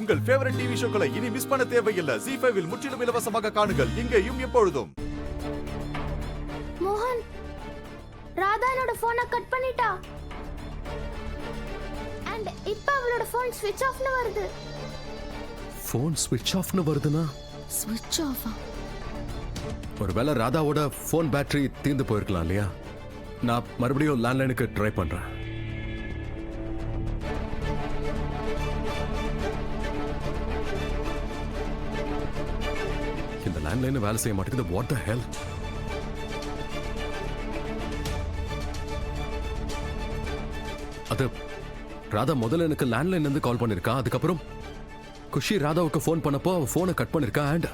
உங்கள் favourite TV ஷோக்களை இனி miss பண்ண தேவையில்லை. ZEE5 இல் முற்றிலும் இலவசமாக காணுங்கள். இங்கேயும் எப்பொழுதும். மோகன், ராதா என்னோட போனை கட் பண்ணிட்டா. அண்ட் இப்ப அவளோட போன் ஸ்விட்ச் ஆஃப்னு வருது. போன் ஸ்விட்ச் ஆஃப்னு வருதுனா? ஸ்விட்ச் ஆஃபா? ஒருவேளை ராதாவோட போன் பேட்டரி தீர்ந்து போயிருக்கலாம் இல்லையா? நான் மறுபடியும் லேண்ட்லைனுக்கு ட்ரை பண்றேன். இந்த லேண்ட்லைன் வேலை செய்ய மாட்டேங்குது. வாட் தி ஹெல்? அது ராதா முதல்ல எனக்கு லேண்ட்லைன்ல இருந்து கால் பண்ணிருக்கா. அதுக்கப்புறம் குஷி ராதாவுக்கு ஃபோன் பண்ணப்போ அவ ஃபோனை கட் பண்ணிருக்கா. அண்ட்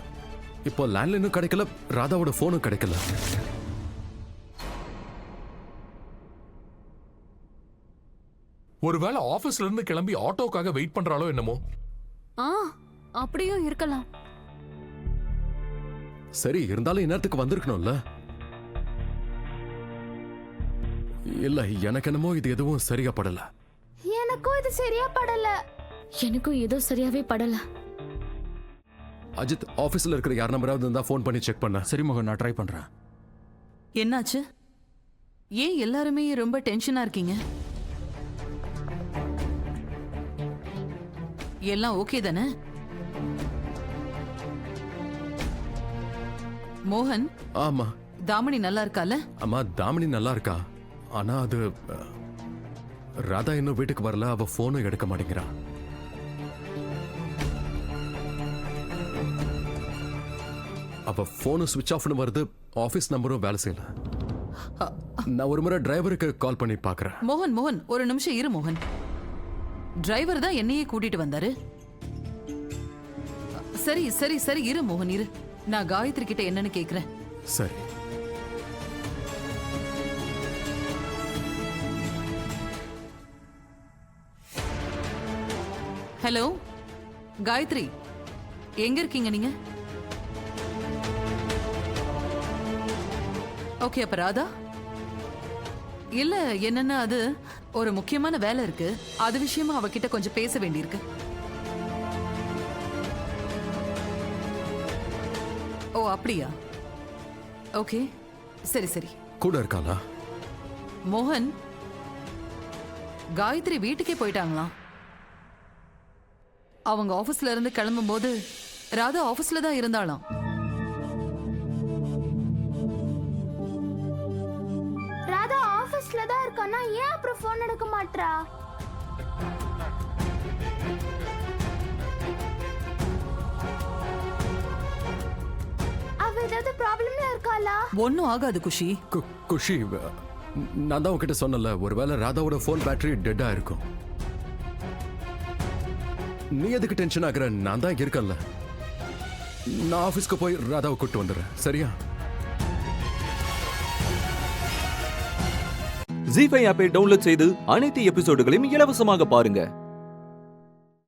இப்போ லேண்ட்லைனும் கிடைக்கல, ராதாவோட ஃபோனும் கிடைக்கல. ஒருவேளை ஆபீஸ்ல இருந்து கிளம்பி ஆட்டோக்காக வெயிட் பண்றாளோ என்னமோ. அப்படியும் இருக்கலாம். சரி, இருந்தாலும் இந்நேரத்துக்கு வந்திருக்கணும்ல. இல்ல, எனக்கு என்னமோ இது எதுவும் சரியா படல. எனக்கும் இது சரியா படல. எனக்கும் ஏதோ சரியாவே படல. அஜித், ஆபீஸ்ல இருக்கிற யார் நம்பராவது இருந்தா ஃபோன் பண்ணி செக் பண்ண. சரி மகன், நான் ட்ரை பண்றேன். என்னாச்சு? ஏன் எல்லாருமே ரொம்ப டென்ஷனா இருக்கீங்க? எல்லாம் ஓகே தானே? மோகன், ஆமா. தாமணி நல்லா இருக்கால? ஆமா, தாமினி நல்லா இருக்கா. ஆனா அது ராதா இன்னும் வீட்டுக்கு வரல. அவ போனும் எடுக்க மாட்டேங்கிறா. அவ போனு ஸ்விட்ச் ஆஃப்னு வருது. ஆபீஸ் நம்பரும் வேலை செய்யல. நான் ஒரு முறை டிரைவருக்கு கால் பண்ணி பாக்குறேன். மோகன் மோகன், ஒரு நிமிஷம் இரு மோகன். டிரைவர் தான் என்னையே கூட்டிட்டு வந்தாரு. சரி சரி சரி, இரு மோகன் இரு. நான் காயத்ரி கிட்ட என்னன்னு கேக்குறேன். சரி. ஹலோ காயத்ரி, எங்க இருக்கீங்க நீங்க? ஓகே, அப்ப ராதா இல்ல, என்னன்னா அது ஒரு முக்கியமான வேலை இருக்கு. அது விஷயமா அவகிட்ட கொஞ்சம் பேச வேண்டியிருக்கு. ஓ அப்படியா? ஓகே, சரி சரி. கூட இருக்காளா? மோகன், காயத்ரி வீட்டுக்கே போயிட்டாங்களாம். அவங்க ஆபீஸ்ல இருந்து கிளம்பும் போது ராதா ஆபீஸ்ல தான் இருந்தாளாம். ராதா ஆபீஸ்ல தான் இருக்கானா? ஏன் அப்புறம் போன் எடுக்க மாட்டா? அவ ஏதாவது ப்ராப்ளம்ல இருக்காளா? ஒன்னும் ஆகாது குஷி. குஷி, நான் தான் உன்கிட்ட சொன்னல, ஒருவேளை ராதாவோட போன் பேட்டரி டெட்டா இருக்கும். நீ எதுக்கு டென்ஷன் ஆகுற? நான் தான் இருக்கேன்ல. நான் ஆபீஸ்க்கு போய் ராதாவை கூட்டு வந்துடுறேன். சரியா? ZEE5 ஆப்பை டவுன்லோட் செய்து அனைத்து எபிசோடுகளையும் இலவசமாக பாருங்க.